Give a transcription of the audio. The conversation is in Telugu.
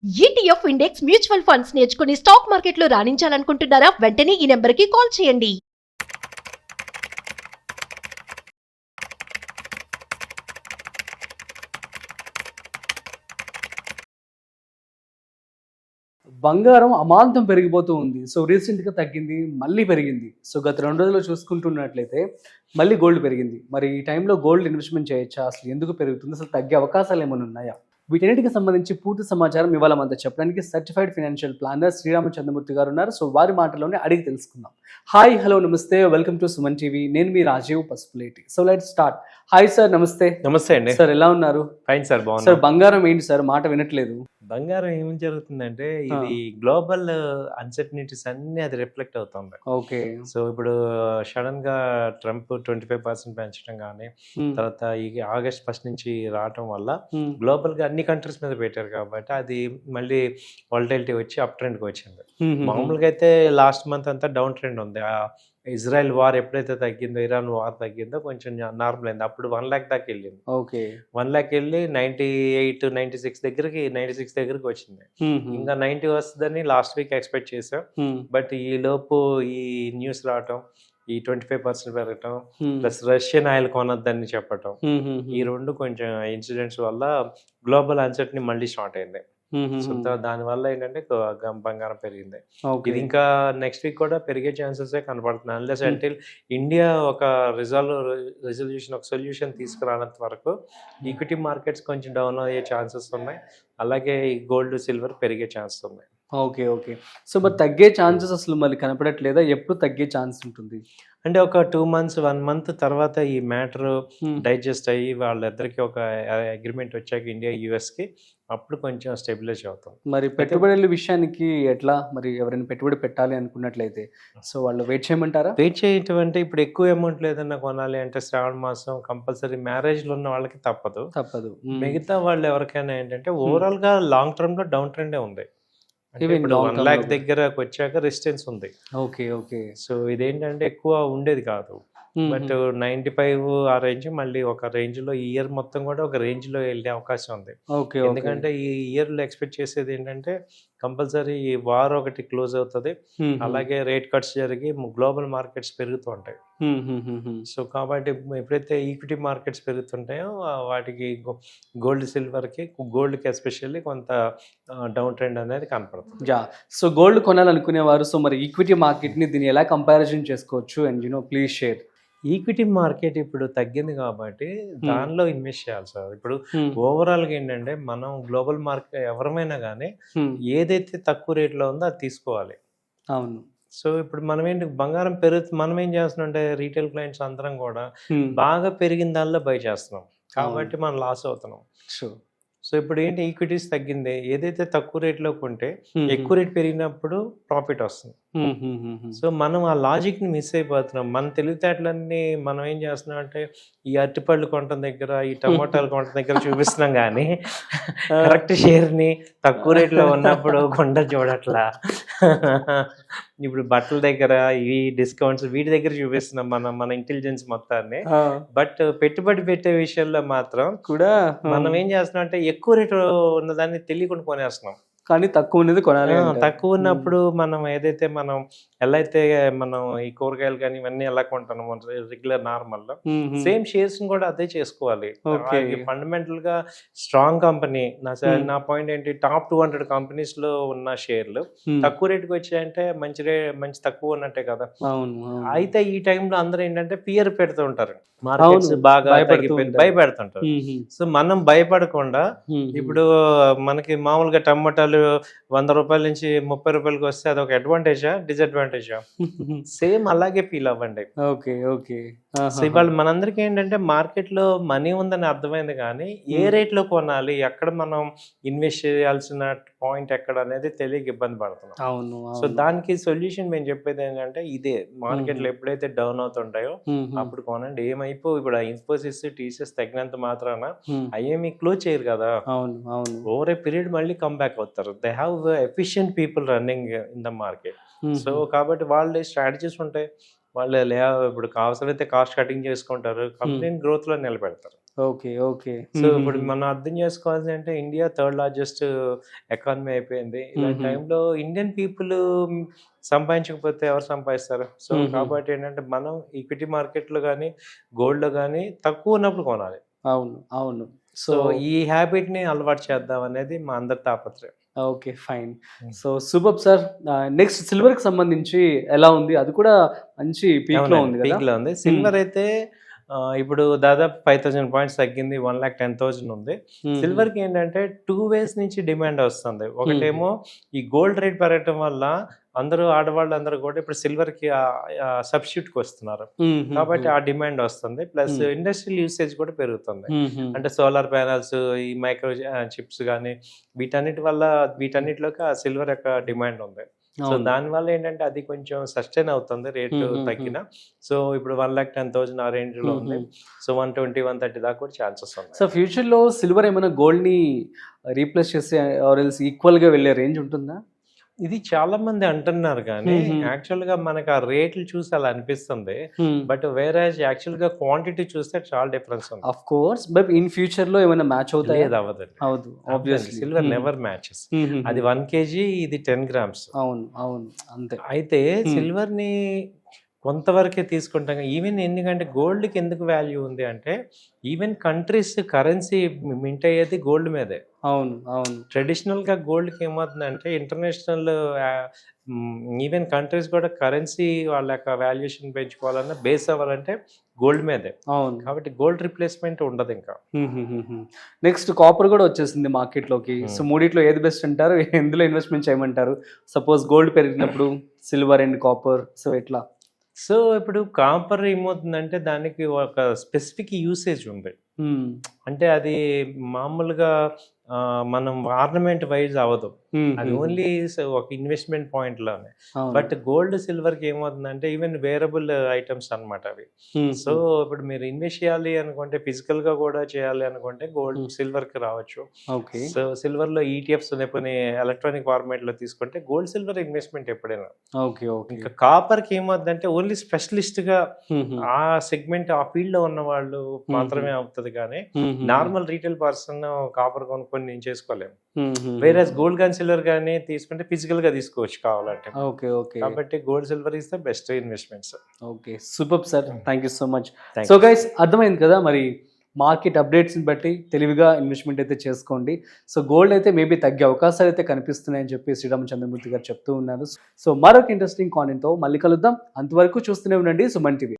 ఈటీఎఫ్ ఇండెక్స్ మ్యూచువల్ ఫండ్స్ నేర్చుకుని స్టాక్ మార్కెట్లో రాణించాలనుకుంటున్నారా? వెంటనే ఈ నెంబర్కి కాల్ చేయండి. బంగారం అమాంతం పెరిగిపోతూ ఉంది. సో రీసెంట్‌గా తగ్గింది, మళ్ళీ పెరిగింది. సో గత 2 రోజుల్లో చూసుకుంటున్నట్లయితే మళ్ళీ గోల్డ్ పెరిగింది. మరి ఈ టైంలో గోల్డ్ ఇన్వెస్ట్‌మెంట్ చేయొచ్చా? అసలు ఎందుకు పెరుగుతుంది? అసలు తగ్గే అవకాశాలు ఏమైనా ఉన్నాయా? వీటన్నిటికి సంబంధించి పూర్తి సమాచారం ఇవాళ మనతో చెప్పడానికి సర్టిఫైడ్ ఫైనాన్షియల్ ప్లానర్ శ్రీరామచంద్రమూర్తి గారు ఉన్నారు. సో వారి మాటల్లోనే అడిగి తెలుసుకుందాం. హాయ్, హలో, నమస్తే, వెల్కమ్ టు సుమన్ టీవీ. నేను మీ Rajeev Pasupuleti. So let's start. Hi sir, నమస్తే. నమస్తే అండి. సార్ ఎలా ఉన్నారు? ఫైన్ సార్, బాగున్నా. సార్ బంగారం ఏంటి సార్, మాట వినట్లేదు? బంగారం ఏం జరుగుతుందంటే ఇది గ్లోబల్ అన్సర్టనిటీస్ అన్ని అది రిఫ్లెక్ట్ అవుతుంది. ఓకే. సో ఇప్పుడు సడన్ గా ట్రంప్ 25% పెంచడం కానీ, తర్వాత ఈ ఆగస్ట్ 1 నుంచి రావటం వల్ల గ్లోబల్ గా అన్ని కంట్రీస్ మీద పెట్టారు కాబట్టి అది మళ్ళీ వాలటిలిటీ వచ్చి అప్ ట్రెండ్ కి వచ్చింది. మామూలుగా అయితే లాస్ట్ మంత్ అంతా డౌన్ ట్రెండ్ ఉంది. ఇజ్రాయెల్ వార్ ఎప్పుడైతే తగ్గిందో, ఇరాన్ వార్ తగ్గిందో కొంచెం నార్మల్ అయింది. అప్పుడు 1 lakh దాకా వెళ్ళింది. ఓకే. 1 lakh వెళ్ళి 96 దగ్గరికి వచ్చింది. ఇంకా 90 వస్తుందని లాస్ట్ వీక్ ఎక్స్పెక్ట్ చేసాం. బట్ ఈ లోపు ఈ న్యూస్ రావటం, ఈ 25% పెరగటం, ప్లస్ రష్యన్ ఆయిల్ కొనొద్దని చెప్పటం, ఈ రెండు కొంచెం ఇన్సిడెంట్స్ వల్ల గ్లోబల్ అన్సర్టనీ మళ్ళీ స్టార్ట్ అయింది. సో దానివల్ల ఏంటంటే బంగారం పెరిగింది. ఇది ఇంకా నెక్స్ట్ వీక్ కూడా పెరిగే ఛాన్సెస్ కనపడుతున్నాయి. అన్లెస్ అంటిల్ ఇండియా ఒక రెజల్యూషన్, ఒక సొల్యూషన్ తీసుకురానంత వరకు ఈక్విటీ మార్కెట్స్ కొంచెం డౌన్ అయ్యే ఛాన్సెస్ ఉన్నాయి. అలాగే ఈ గోల్డ్, సిల్వర్ పెరిగే ఛాన్సెస్ ఉన్నాయి. Okay, okay. సో మరి తగ్గే ఛాన్సెస్ అసలు మళ్ళీ కనపడట్లేదా? ఎప్పుడు తగ్గే ఛాన్స్ ఉంటుంది? అంటే ఒక 2 months, 1 month తర్వాత ఈ మ్యాటర్ డైజెస్ట్ అయ్యి వాళ్ళిద్దరికి ఒక అగ్రిమెంట్ వచ్చాక ఇండియా యుఎస్కి అప్పుడు కొంచెం స్టెబిలైజ్ అవుతాం. మరి పెట్టుబడుల విషయానికి ఎట్లా? మరి ఎవరైనా పెట్టుబడి పెట్టాలి అనుకున్నట్లయితే సో వాళ్ళు వెయిట్ చేయమంటారా? వెయిట్ చేయటం అంటే ఇప్పుడు ఎక్కువ అమౌంట్ లేదన్నా కొనాలి అంటే శ్రావణ మాసం కంపల్సరీ, మ్యారేజ్లో ఉన్న వాళ్ళకి తప్పదు. మిగతా వాళ్ళు ఎవరికైనా ఏంటంటే ఓవరాల్ గా లాంగ్ టర్మ్ లో డౌన్ ట్రెండే ఉంది. ఇప్పుడు 1 lakh దగ్గరకు వచ్చాక రెసిస్టెన్స్ ఉంది. Okay, okay. సో ఇదేంటంటే ఎక్కువ ఉండేది కాదు. బట్ 95 ఆ రేంజ్ మళ్ళీ ఒక రేంజ్ లో, ఈ ఇయర్ మొత్తం కూడా ఒక రేంజ్ లో వెళ్ళే అవకాశం ఉంది. ఎందుకంటే ఈ ఇయర్ లో ఎక్స్పెక్ట్ చేసేది ఏంటంటే కంపల్సరీ ఈ వార్ ఒకటి క్లోజ్ అవుతుంది, అలాగే రేట్ కట్స్ జరిగి గ్లోబల్ మార్కెట్స్ పెరుగుతూ ఉంటాయి. సో కాబట్టి ఎప్పుడైతే ఈక్విటీ మార్కెట్స్ పెరుగుతుంటాయో వాటికి గోల్డ్, సిల్వర్ కి, గోల్డ్ కి ఎస్పెషల్లీ కొంత డౌన్ ట్రెండ్ అనేది కనపడుతుంది. సో గోల్డ్ కొనాలనుకునేవారు సో మరి ఈక్విటీ మార్కెట్ ని దీన్ని ఎలా కంపారిజన్ చేసుకోవచ్చు? And please share. Equity market ఇప్పుడు తగ్గింది కాబట్టి దానిలో ఇన్వెస్ట్ చేయాలి సార్. ఇప్పుడు ఓవరాల్ గా ఏంటంటే మనం గ్లోబల్ మార్కెట్ ఎవరమైనా కానీ ఏదైతే తక్కువ రేట్లో ఉందో అది తీసుకోవాలి. అవును. సో ఇప్పుడు మనం ఏంటి, బంగారం మనం ఏం చేస్తున్నాం అంటే రీటైల్ క్లయింట్స్ అందరం కూడా బాగా పెరిగిన దానిలో బై చేస్తున్నాం కాబట్టి మనం లాస్ అవుతున్నాం. సో ఇప్పుడు ఏంటి, ఈక్విటీస్ తగ్గింది, ఏదైతే తక్కువ రేట్లో కొంటే ఎక్కువ రేట్ పెరిగినప్పుడు ప్రాఫిట్ వస్తుంది. సో మనం ఆ లాజిక్ ని మిస్ అయిపోతున్నాం. మన తెలివితేటలన్నీ మనం ఏం చేస్తున్నాం అంటే ఈ అరటిపళ్ళు కొనటం దగ్గర, ఈ టమోటాలు కొనటం దగ్గర చూపిస్తున్నాం కానీ కరెక్ట్ షేర్ ని తక్కువ రేట్లో ఉన్నప్పుడు కొండ చూడట్లా. ఇప్పుడు బట్టల దగ్గర ఈ డిస్కౌంట్స్ వీటి దగ్గర చూపిస్తున్నాం మన ఇంటెలిజెన్స్ మొత్తాన్ని. బట్ పెట్టుబడి పెట్టే విషయంలో మాత్రం కూడా మనం ఏం చేస్తున్నాం అంటే ఎక్కువ రేటు ఉన్నదాన్ని తెలియకుండా కొనేస్తున్నాం. కానీ తక్కువ ఉన్నది కొనాలి. తక్కువ ఉన్నప్పుడు మనం ఏదైతే ఎలా అయితే మనం ఈ కూరగాయలు కానీ ఇవన్నీ ఎలా కొంటాము రెగ్యులర్ నార్మల్ లో, సేమ్ షేర్స్ కూడా అదే చేసుకోవాలి. ఫండమెంటల్ గా స్ట్రాంగ్ కంపెనీ, నా పాయింట్ ఏంటి, టాప్ 200 కంపెనీస్ లో ఉన్న షేర్లు తక్కువ రేటుకి వచ్చాయంటే మంచి తక్కువ ఉన్నట్టే కదా. అయితే ఈ టైంలో అందరూ ఏంటంటే పియర్ పెడుతూ ఉంటారు, మార్కెట్స్ బాగా భయపెడుతుంటారు. సో మనం భయపడకుండా ఇప్పుడు మనకి మామూలుగా టమాటాలు 100 రూపాయల నుంచి 30 రూపాయలకి వస్తే అదొక అడ్వాంటేజా, డిసడ్వాంటేజా? సేమ్ అలాగే ఫీల్ అవ్వండి. సో ఇవాళ మనందరికీ ఏంటంటే మార్కెట్ లో మనీ ఉందని అర్థమైంది కానీ ఏ రేట్ లో కొనాలి, ఎక్కడ మనం ఇన్వెస్ట్ చేయాల్సిన పాయింట్ ఎక్కడ అనేది తెలియక ఇబ్బంది పడుతున్నాం. సో దానికి సొల్యూషన్ మేము చెప్పేది ఏంటంటే ఇదే, మార్కెట్ లో ఎప్పుడైతే డౌన్ అవుతుంటాయో అప్పుడు కొనండి. ఇప్పుడు ఇన్ఫోసిస్, టీసీఎస్ తగ్గినంత మాత్రాన అయ్యేమి క్లోజ్ చేయరు కదా. ఓవర్ ఏ పీరియడ్ మళ్ళీ కమ్ బ్యాక్ అవుతారు. They have efficient people running in the market. So కాబట్టి వాళ్ళ స్ట్రాటజీస్ ఉంటాయి. వాళ్ళు ఇప్పుడు అవసరమైతే కాస్ట్ కటింగ్ చేసుకుంటారు, కంపెనీని గ్రోత్ లో నిలబెడతారు. Okay okay. సో ఇప్పుడు మనం అర్థం చేసుకోవాల్సి అంటే ఇండియా థర్డ్ లార్జెస్ట్ ఎకానమీ అయిపోయింది. ఇలాంటి టైంలో ఇండియన్ పీపుల్ సంపాదించకపోతే ఎవరు సంపాదిస్తారు? సో కాబట్టి ఏంటంటే మనం ఈక్విటీ మార్కెట్లో కానీ గోల్డ్లో కానీ తక్కువ ఉన్నప్పుడు కొనాలి. అవును అవును. సో ఈ హ్యాబిట్ని అలవాటు చేద్దాం అనేది మా అందరి తాపత్రయం. Okay fine. So super sir. Next silver కి సంబంధించి ఎలా ఉంది? అది కూడా మంచి పీక్ లో ఉంది కదా? పీక్ లో ఉంది. సిల్వర్ అయితే ఇప్పుడు దాదాపు 5,000 పాయింట్స్ తగ్గింది, 1,10,000 ఉంది. సిల్వర్ కి ఏంటంటే 2 ways నుంచి డిమాండ్ వస్తుంది. ఒకటేమో ఈ గోల్డ్ రేట్ పెరగటం వల్ల అందరూ ఆడవాళ్ళు అందరూ కూడా ఇప్పుడు సిల్వర్ కి సబ్స్టిట్యూట్ కి వస్తున్నారు, కాబట్టి ఆ డిమాండ్ వస్తుంది. ప్లస్ ఇండస్ట్రియల్ యూసేజ్ కూడా పెరుగుతుంది. అంటే సోలార్ ప్యానల్స్, ఈ మైక్రో చిప్స్ కానీ వీటన్నిటిలోకి ఆ సిల్వర్ యొక్క డిమాండ్ ఉంది. సో దానివల్ల ఏంటంటే అది కొంచెం సస్టైన్ అవుతుంది రేటు తగ్గిన. సో ఇప్పుడు 1,10,000 ఆ రేంజ్ లో ఉంది. సో 120, 130 దాకా కూడా ఛాన్సెస్ ఉన్నాయి. సో ఫ్యూచర్ లో సిల్వర్ ఏమైనా గోల్డ్ ని రీప్లేస్ చేసే ఆర్ ఎల్స్ ఈక్వల్ గా వెళ్ళే రేంజ్ ఉంటుందా? ఇది చాలా మంది అంటున్నారు కానీ యాక్చువల్ గా మనకు ఆ రేట్లు చూసి అలా అనిపిస్తుంది. బట్ వేరే యాక్చువల్ గా క్వాంటిటీ చూస్తే చాలా డిఫరెన్స్ ఉంది. Of course, but in future లో ఏమైనా మ్యాచ్ అవుతాయి? అవ్వదండి. అవును, ఆబ్వియస్లీ సిల్వర్ నెవర్ మ్యాచెస్. అది 1 kg, ఇది 10 grams. అవును అవును అంతే. అయితే సిల్వర్ ని కొంతవరకే తీసుకుంటాం. ఈవెన్ ఎందుకంటే గోల్డ్కి ఎందుకు వాల్యూ ఉంది అంటే ఈవెన్ కంట్రీస్ కరెన్సీ మింట్ అయ్యేది గోల్డ్ మీదే. అవును అవును. ట్రెడిషనల్గా గోల్డ్కి ఏమవుతుందంటే ఇంటర్నేషనల్ ఈవెన్ కంట్రీస్ కూడా కరెన్సీ వాళ్ళ యొక్క వాల్యుయేషన్ పెంచుకోవాలన్నా బేస్ అవ్వాలంటే గోల్డ్ మీదే. అవును, కాబట్టి గోల్డ్ రిప్లేస్మెంట్ ఉండదు ఇంకా. నెక్స్ట్ కాపర్ కూడా వచ్చేసింది మార్కెట్ లోకి. సో మూడిట్లో ఏది బెస్ట్ అంటారు? ఎందులో ఇన్వెస్ట్మెంట్ చేయమంటారు? సపోజ్ గోల్డ్ పెరిగినప్పుడు సిల్వర్ అండ్ కాపర్, సో ఎట్లా? సో ఇప్పుడు కాపర్ ఏమవుతుందంటే దానికి ఒక స్పెసిఫిక్ యూసేజ్ ఉంది. అంటే అది మామూలుగా మనం ఆర్నమెంట్ వైజ్ అవ్వదు, అది ఓన్లీ ఒక ఇన్వెస్ట్మెంట్ పాయింట్ లోనే. బట్ గోల్డ్ సిల్వర్ కి ఏమవుతుందంటే ఈవెన్ వేరబుల్ ఐటమ్స్ అన్నమాట అవి. సో ఇప్పుడు మీరు ఇన్వెస్ట్ చేయాలి అనుకుంటే, ఫిజికల్ గా కూడా చేయాలి అనుకుంటే గోల్డ్ సిల్వర్ కి రావచ్చు. సో సిల్వర్ లో ఈటీఎఫ్స్ లేకపోతే ఎలక్ట్రానిక్ ఫార్మేట్ లో తీసుకుంటే గోల్డ్ సిల్వర్ ఇన్వెస్ట్మెంట్ ఎప్పుడైనా. ఇంకా కాపర్ కి ఏమవుతుందంటే ఓన్లీ స్పెషలిస్ట్ గా ఆ సెగ్మెంట్ ఆ ఫీల్డ్ లో ఉన్న వాళ్ళు మాత్రమే అవుతుంది, కానీ నార్మల్ రీటైల్ పర్సన్ కాపర్ కొనుక్కొని నేను చేసుకోలేము. వేరే గోల్డ్ కానీ సిల్వర్ కానీ తీసుకుంటే ఫిజికల్ గా తీసుకోవచ్చు కావాలంటే. Okay okay. కాబట్టి gold silver is the best investments. Okay super sir, thank you so much. So guys, అర్థమైంది కదా మరి మార్కెట్ అప్డేట్స్ని బట్టి తెలివిగా ఇన్వెస్ట్మెంట్ అయితే చేసుకోండి. సో గోల్డ్ అయితే మేబీ తగ్గే అవకాశాలు అయితే కనిపిస్తున్నాయని చెప్పి శ్రీరామచంద్రమూర్తి గారు చెప్తూ ఉన్నారు. సో మరొక ఇంట్రెస్టింగ్ కాంటెంట్తో మళ్ళీ కలుద్దాం. అంతవరకు చూస్తూనే ఉండండి సుమన్ టీవీ.